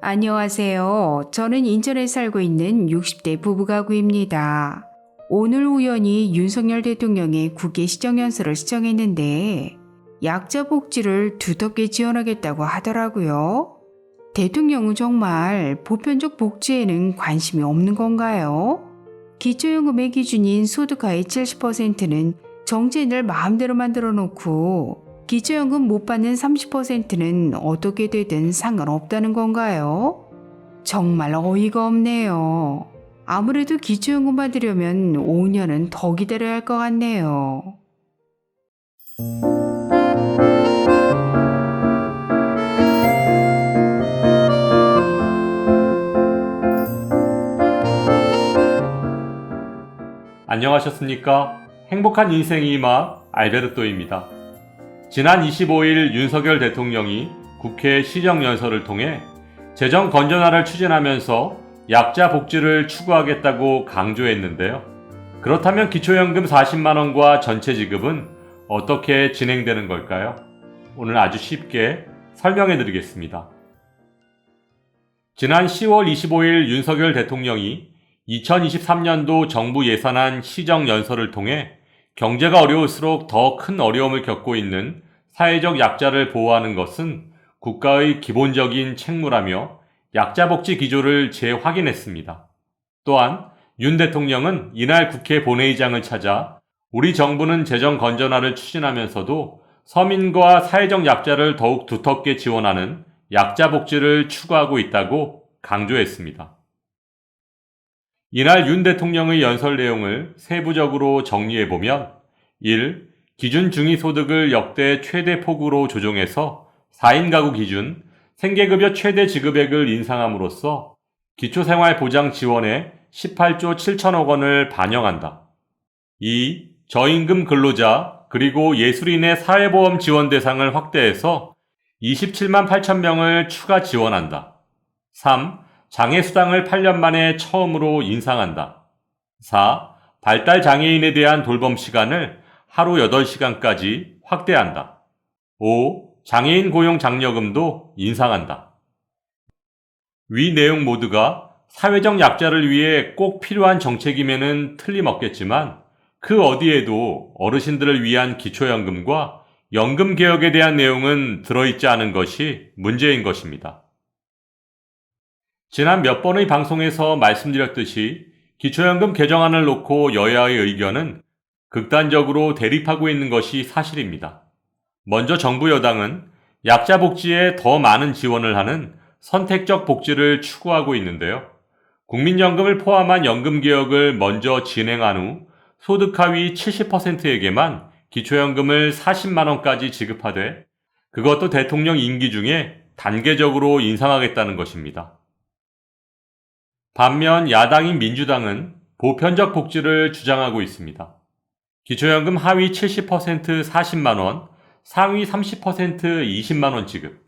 안녕하세요. 저는 인천에 살고 있는 60대 부부가구입니다. 오늘 우연히 윤석열 대통령의 국회 시정연설을 시청했는데 약자 복지를 두텁게 지원하겠다고 하더라고요. 대통령은 정말 보편적 복지에는 관심이 없는 건가요? 기초연금의 기준인 소득하의 70%는 정치인들 마음대로 만들어 놓고 기초연금 못 받는 30%는 어떻게 되든 상관없다는 건가요? 정말 어이가 없네요. 아무래도 기초연금 받으려면 5년은 더 기다려야 할 것 같네요. 안녕하셨습니까? 행복한 인생의 맛 알베르토입니다. 지난 25일 윤석열 대통령이 국회 시정연설을 통해 재정 건전화를 추진하면서 약자 복지를 추구하겠다고 강조했는데요. 그렇다면 기초연금 40만원과 전체 지급은 어떻게 진행되는 걸까요? 오늘 아주 쉽게 설명해 드리겠습니다. 지난 10월 25일 윤석열 대통령이 2023년도 정부 예산안 시정연설을 통해 경제가 어려울수록 더 큰 어려움을 겪고 있는 사회적 약자를 보호하는 것은 국가의 기본적인 책무라며 약자 복지 기조를 재확인했습니다. 또한 윤 대통령은 이날 국회 본회의장을 찾아 우리 정부는 재정 건전화를 추진하면서도 서민과 사회적 약자를 더욱 두텁게 지원하는 약자 복지를 추구하고 있다고 강조했습니다. 이날 윤 대통령의 연설 내용을 세부적으로 정리해보면 1. 기준 중위소득을 역대 최대 폭으로 조정해서 4인 가구 기준 생계급여 최대 지급액을 인상함으로써 기초생활보장 지원에 18조 7천억 원을 반영한다. 2. 저임금 근로자 그리고 예술인의 사회보험 지원 대상을 확대해서 27만 8천 명을 추가 지원한다. 3. 장애수당을 8년 만에 처음으로 인상한다. 4. 발달장애인에 대한 돌봄 시간을 하루 8시간까지 확대한다. 5. 장애인 고용 장려금도 인상한다. 위 내용 모두가 사회적 약자를 위해 꼭 필요한 정책임에는 틀림없겠지만 그 어디에도 어르신들을 위한 기초연금과 연금개혁에 대한 내용은 들어있지 않은 것이 문제인 것입니다. 지난 몇 번의 방송에서 말씀드렸듯이 기초연금 개정안을 놓고 여야의 의견은 극단적으로 대립하고 있는 것이 사실입니다. 먼저 정부 여당은 약자 복지에 더 많은 지원을 하는 선택적 복지를 추구하고 있는데요. 국민연금을 포함한 연금개혁을 먼저 진행한 후 소득 하위 70%에게만 기초연금을 40만원까지 지급하되 그것도 대통령 임기 중에 단계적으로 인상하겠다는 것입니다. 반면 야당인 민주당은 보편적 복지를 주장하고 있습니다. 기초연금 하위 70% 40만원, 상위 30% 20만원 지급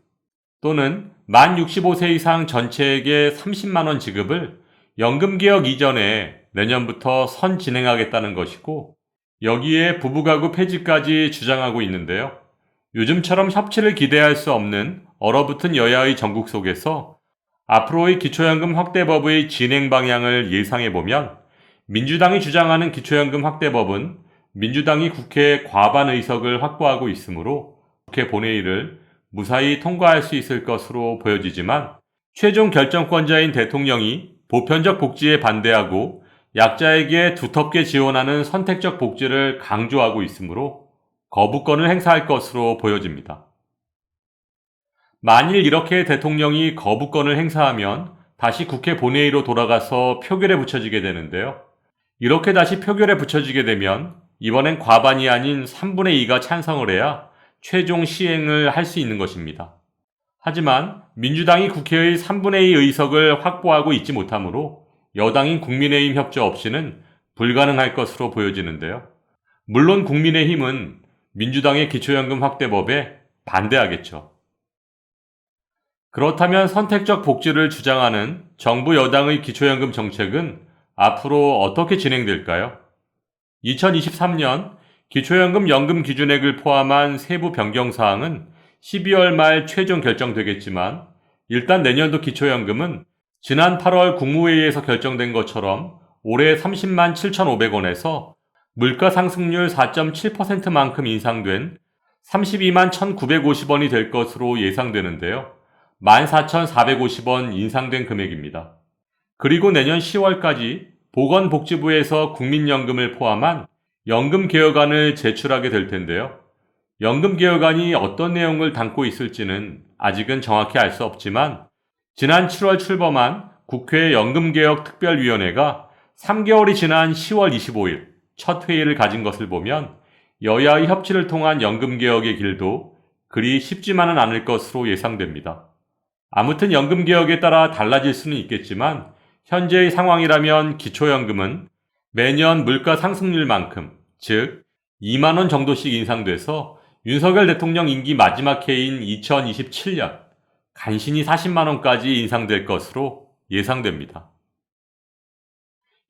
또는 만 65세 이상 전체에게 30만원 지급을 연금개혁 이전에 내년부터 선진행하겠다는 것이고 여기에 부부가구 폐지까지 주장하고 있는데요. 요즘처럼 협치를 기대할 수 없는 얼어붙은 여야의 정국 속에서 앞으로의 기초연금 확대법의 진행 방향을 예상해보면 민주당이 주장하는 기초연금 확대법은 민주당이 국회 과반 의석을 확보하고 있으므로 국회 본회의를 무사히 통과할 수 있을 것으로 보여지지만 최종 결정권자인 대통령이 보편적 복지에 반대하고 약자에게 두텁게 지원하는 선택적 복지를 강조하고 있으므로 거부권을 행사할 것으로 보여집니다. 만일 이렇게 대통령이 거부권을 행사하면 다시 국회 본회의로 돌아가서 표결에 붙여지게 되는데요. 이렇게 다시 표결에 붙여지게 되면 이번엔 과반이 아닌 3분의 2가 찬성을 해야 최종 시행을 할 수 있는 것입니다. 하지만 민주당이 국회의 3분의 2 의석을 확보하고 있지 못하므로 여당인 국민의힘 협조 없이는 불가능할 것으로 보여지는데요. 물론 국민의힘은 민주당의 기초연금 확대법에 반대하겠죠. 그렇다면 선택적 복지를 주장하는 정부 여당의 기초연금 정책은 앞으로 어떻게 진행될까요? 2023년 기초연금 연금 기준액을 포함한 세부 변경 사항은 12월 말 최종 결정되겠지만 일단 내년도 기초연금은 지난 8월 국무회의에서 결정된 것처럼 올해 30만 7,500원에서 물가 상승률 4.7%만큼 인상된 32만 1,950원이 될 것으로 예상되는데요. 14,450원 인상된 금액입니다. 그리고 내년 10월까지 보건복지부에서 국민연금을 포함한 연금개혁안을 제출하게 될 텐데요. 연금개혁안이 어떤 내용을 담고 있을지는 아직은 정확히 알 수 없지만 지난 7월 출범한 국회 연금개혁특별위원회가 3개월이 지난 10월 25일 첫 회의를 가진 것을 보면 여야의 협치를 통한 연금개혁의 길도 그리 쉽지만은 않을 것으로 예상됩니다. 아무튼 연금개혁에 따라 달라질 수는 있겠지만 현재의 상황이라면 기초연금은 매년 물가 상승률만큼, 즉 2만원 정도씩 인상돼서 윤석열 대통령 임기 마지막 해인 2027년 간신히 40만원까지 인상될 것으로 예상됩니다.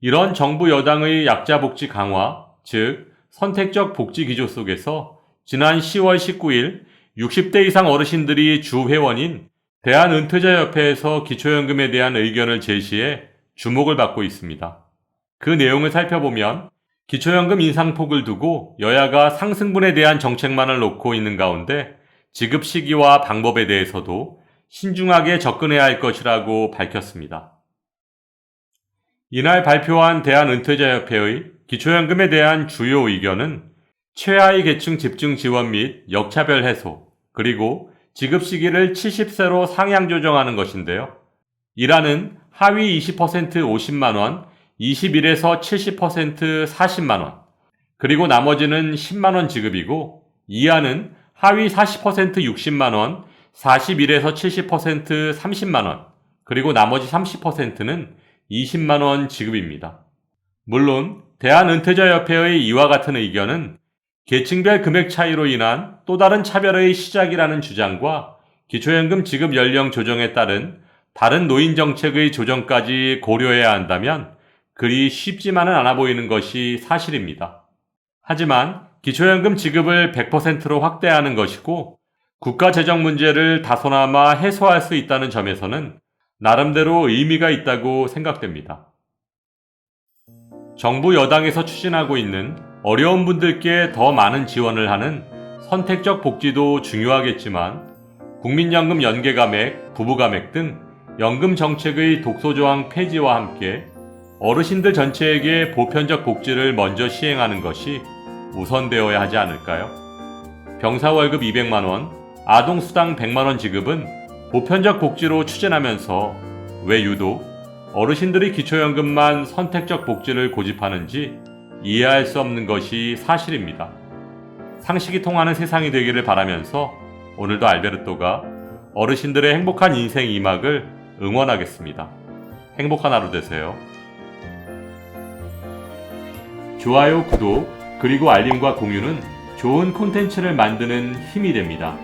이런 정부 여당의 약자 복지 강화, 즉 선택적 복지 기조 속에서 지난 10월 19일 60대 이상 어르신들이 주 회원인 대한은퇴자협회에서 기초연금에 대한 의견을 제시해 주목을 받고 있습니다. 그 내용을 살펴보면 기초연금 인상폭을 두고 여야가 상승분에 대한 정책만을 놓고 있는 가운데 지급 시기와 방법에 대해서도 신중하게 접근해야 할 것이라고 밝혔습니다. 이날 발표한 대한은퇴자협회의 기초연금에 대한 주요 의견은 최하위 계층 집중 지원 및 역차별 해소, 그리고 지급 시기를 70세로 상향 조정하는 것인데요. 이라는 하위 20% 50만원, 21에서 70% 40만원, 그리고 나머지는 10만원 지급이고 이하는 하위 40% 60만원, 41에서 70% 30만원, 그리고 나머지 30%는 20만원 지급입니다. 물론 대한은퇴자협회의 이와 같은 의견은 계층별 금액 차이로 인한 또 다른 차별의 시작이라는 주장과 기초연금 지급 연령 조정에 따른 다른 노인 정책의 조정까지 고려해야 한다면 그리 쉽지만은 않아 보이는 것이 사실입니다. 하지만 기초연금 지급을 100%로 확대하는 것이고 국가 재정 문제를 다소나마 해소할 수 있다는 점에서는 나름대로 의미가 있다고 생각됩니다. 정부 여당에서 추진하고 있는 어려운 분들께 더 많은 지원을 하는 선택적 복지도 중요하겠지만 국민연금 연계감액, 부부감액 등 연금 정책의 독소조항 폐지와 함께 어르신들 전체에게 보편적 복지를 먼저 시행하는 것이 우선되어야 하지 않을까요? 병사월급 200만원, 아동수당 100만원 지급은 보편적 복지로 추진하면서 왜 유독 어르신들이 기초연금만 선택적 복지를 고집하는지 이해할 수 없는 것이 사실입니다. 상식이 통하는 세상이 되기를 바라면서 오늘도 알베르토가 어르신들의 행복한 인생 2막을 응원하겠습니다. 행복한 하루 되세요. 좋아요, 구독, 그리고 알림과 공유는 좋은 콘텐츠를 만드는 힘이 됩니다.